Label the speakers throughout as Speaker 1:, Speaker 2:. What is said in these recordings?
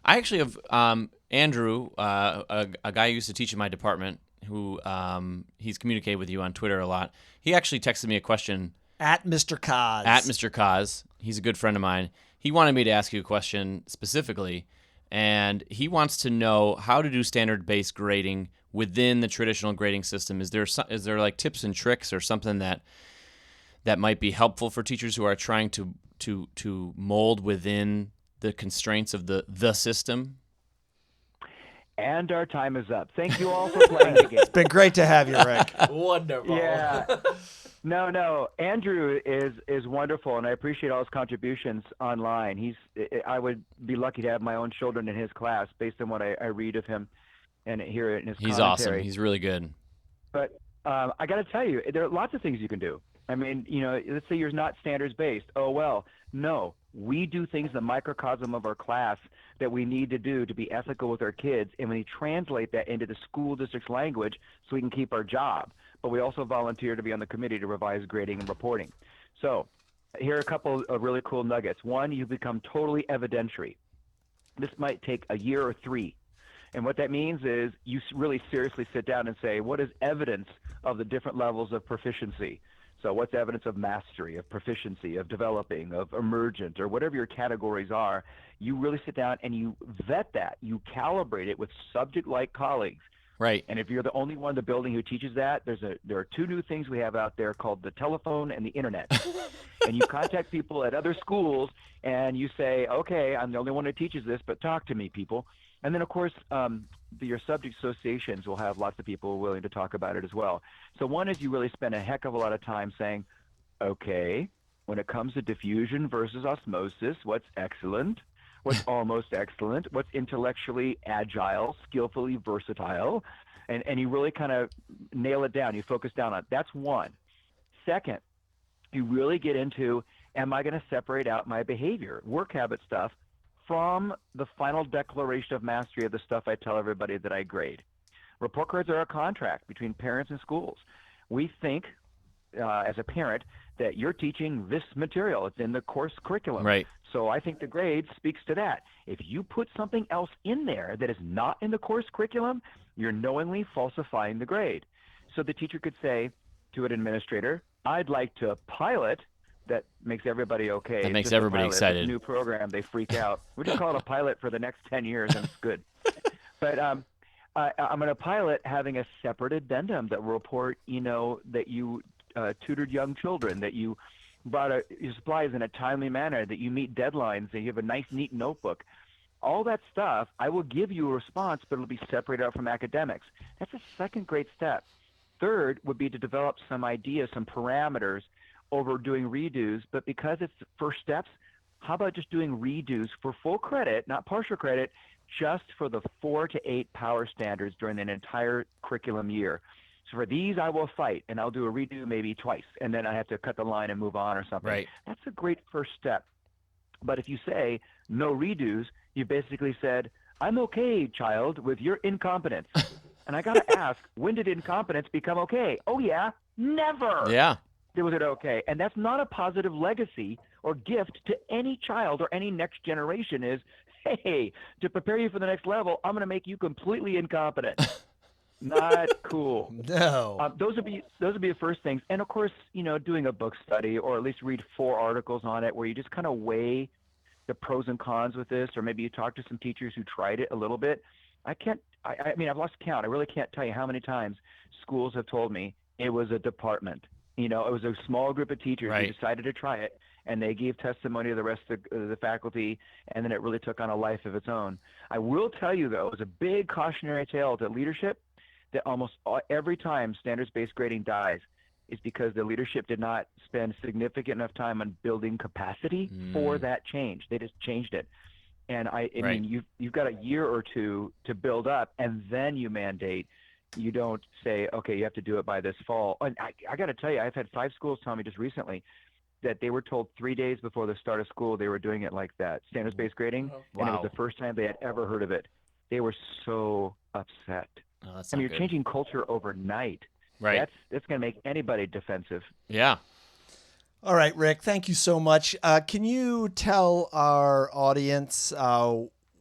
Speaker 1: I actually have Andrew, a guy who used to teach in my department, who he's communicated with you on Twitter a lot. He actually texted me a question
Speaker 2: At Mr. Kaz.
Speaker 1: at Mr. Kaz. He's a good friend of mine. He wanted me to ask you a question specifically, and he wants to know how to do standard-based grading within the traditional grading system. Is there like tips and tricks or something that might be helpful for teachers who are trying to mold within the constraints of the system?
Speaker 3: And our time is up. Thank you all for playing the game.
Speaker 2: It's been great to have you, Rick.
Speaker 4: Wonderful.
Speaker 3: Yeah. No. Andrew is wonderful, and I appreciate all his contributions online. I would be lucky to have my own children in his class based on what I read of him and hear it in his
Speaker 1: He's
Speaker 3: commentary.
Speaker 1: awesome. He's really good.
Speaker 3: But I got to tell you, there are lots of things you can do. I mean, let's say you're not standards-based. Oh, well, no. We do things in the microcosm of our class that we need to do to be ethical with our kids, and we translate that into the school district's language so we can keep our job. But we also volunteer to be on the committee to revise grading and reporting. So here are a couple of really cool nuggets. One, you become totally evidentiary. This might take a year or 3. And what that means is you really seriously sit down and say, what is evidence of the different levels of proficiency? So what's evidence of mastery, of proficiency, of developing, of emergent, or whatever your categories are? You really sit down and you vet that. You calibrate it with subject-like colleagues.
Speaker 1: Right.
Speaker 3: And if you're the only one in the building who teaches that, there are 2 new things we have out there called the telephone and the internet. And you contact people at other schools and you say, okay, I'm the only one who teaches this, but talk to me, people. And then, of course, your subject associations will have lots of people willing to talk about it as well. So one is you really spend a heck of a lot of time saying, okay, when it comes to diffusion versus osmosis, what's excellent? What's almost excellent? What's intellectually agile, skillfully versatile? And you really kind of nail it down. You focus down on it. That's one. Second, you really get into, am I going to separate out my behavior, work habit stuff, from the final declaration of mastery of the stuff I tell everybody that I grade? Report cards are a contract between parents and schools. We think, as a parent, that you're teaching this material. It's in the course curriculum.
Speaker 1: Right.
Speaker 3: So I think the grade speaks to that. If you put something else in there that is not in the course curriculum, you're knowingly falsifying the grade. So the teacher could say to an administrator, I'd like to pilot. That makes everybody okay.
Speaker 1: That
Speaker 3: It's
Speaker 1: makes
Speaker 3: just a
Speaker 1: everybody
Speaker 3: pilot. It's
Speaker 1: excited.
Speaker 3: a new program, they freak out. We just call it a pilot for the next 10 years, and it's good. But I'm going to pilot having a separate addendum that will report, that you tutored young children, that you brought your supplies in a timely manner, that you meet deadlines, that you have a nice, neat notebook. All that stuff, I will give you a response, but it'll be separated out from academics. That's a second great step. Third would be to develop some ideas, some parameters over doing redos, but because it's the first steps, how about just doing redos for full credit, not partial credit, just for the 4 to 8 power standards during an entire curriculum year? So for these, I will fight, and I'll do a redo maybe twice, and then I have to cut the line and move on or something.
Speaker 1: Right.
Speaker 3: That's a great first step. But if you say no redos, you basically said, I'm okay, child, with your incompetence. And I got to ask, when did incompetence become okay? Oh, yeah, never.
Speaker 1: Yeah.
Speaker 3: Was it okay? And that's not a positive legacy or gift to any child or any next generation is, hey, to prepare you for the next level, I'm going to make you completely incompetent. Not cool.
Speaker 2: No.
Speaker 3: Those would be the first things. And of course, doing a book study or at least read 4 articles on it where you just kind of weigh the pros and cons with this, or maybe you talk to some teachers who tried it a little bit. I mean, I've lost count. I really can't tell you how many times schools have told me it was a department. It was a small group of teachers
Speaker 1: Right.
Speaker 3: who decided to try it, and they gave testimony to the rest of the faculty, and then it really took on a life of its own. I will tell you, though, it was a big cautionary tale to leadership that almost every time standards-based grading dies is because the leadership did not spend significant enough time on building capacity for that change. They just changed it. And I
Speaker 1: Right.
Speaker 3: mean, you've got a year or 2 to build up, and then you mandate. You don't say, okay, you have to do it by this fall. And I got to tell you, I've had 5 schools tell me just recently that they were told 3 days before the start of school they were doing it like that, standards-based grading, and it was
Speaker 1: Wow.
Speaker 3: the first time they had ever heard of it. They were so upset.
Speaker 1: Oh, that's
Speaker 3: I mean,
Speaker 1: not
Speaker 3: you're
Speaker 1: good.
Speaker 3: changing culture overnight.
Speaker 1: Right.
Speaker 3: That's going to make anybody defensive.
Speaker 1: Yeah.
Speaker 2: All right, Rick, thank you so much. Can you tell our audience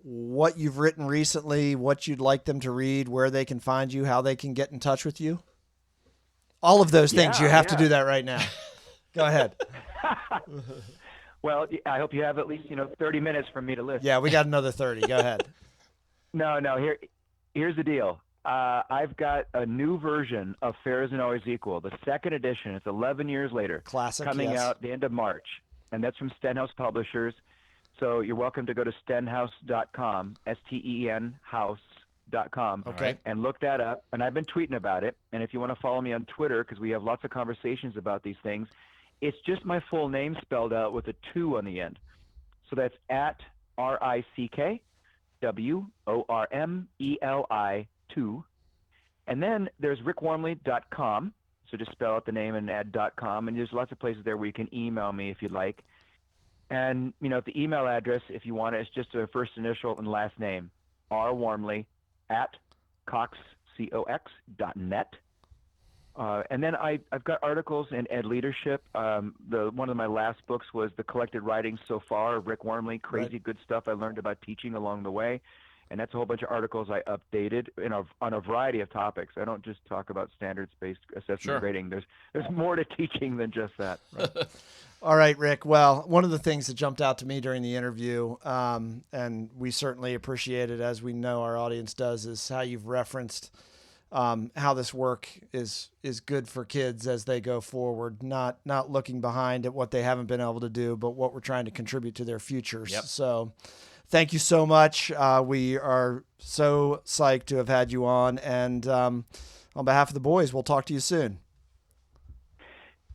Speaker 2: what you've written recently, what you'd like them to read, where they can find you, how they can get in touch with you? All of those things. You have to do that right now. Go ahead.
Speaker 3: Well, I hope you have at least 30 minutes for me to list.
Speaker 2: Yeah, we got another 30. Go ahead.
Speaker 3: No. Here's the deal. I've got a new version of Fair Isn't Always Equal, the second edition. It's 11 years later.
Speaker 2: Classic.
Speaker 3: Coming
Speaker 2: yes.
Speaker 3: out the end of March, and that's from Stenhouse Publishers. So you're welcome to go to stenhouse.com, STEN house.com,
Speaker 2: Okay.
Speaker 3: and look that up. And I've been tweeting about it. And if you want to follow me on Twitter, because we have lots of conversations about these things, it's just my full name spelled out with a 2 on the end. So that's at RickWormeli 2. And then there's rickwormeli.com. So just spell out the name and add .com. And there's lots of places there where you can email me if you'd like. And, the email address, if you want it, is just a first initial and last name, rwormeli at cox.net. And then I've got articles in Ed Leadership. One of my last books was the collected writings so far of Rick Wormeli, crazy good stuff I learned about teaching along the way. And that's a whole bunch of articles I updated on a variety of topics. I don't just talk about standards-based assessment and grading. There's more to teaching than just that.
Speaker 2: Right. All right, Rick. Well, one of the things that jumped out to me during the interview, and we certainly appreciate it, as we know our audience does, is how you've referenced how this work is good for kids as they go forward, not looking behind at what they haven't been able to do, but what we're trying to contribute to their futures.
Speaker 1: Yep.
Speaker 2: So thank you so much. We are so psyched to have had you on. And on behalf of the boys, we'll talk to you soon.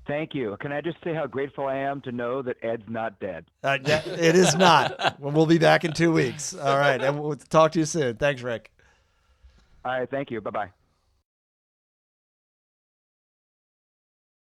Speaker 3: Thank you. Can I just say how grateful I am to know that Ed's not dead?
Speaker 2: It is not. We'll be back in 2 weeks. All right. And we'll talk to you soon. Thanks, Rick.
Speaker 3: All right. Thank you. Bye-bye.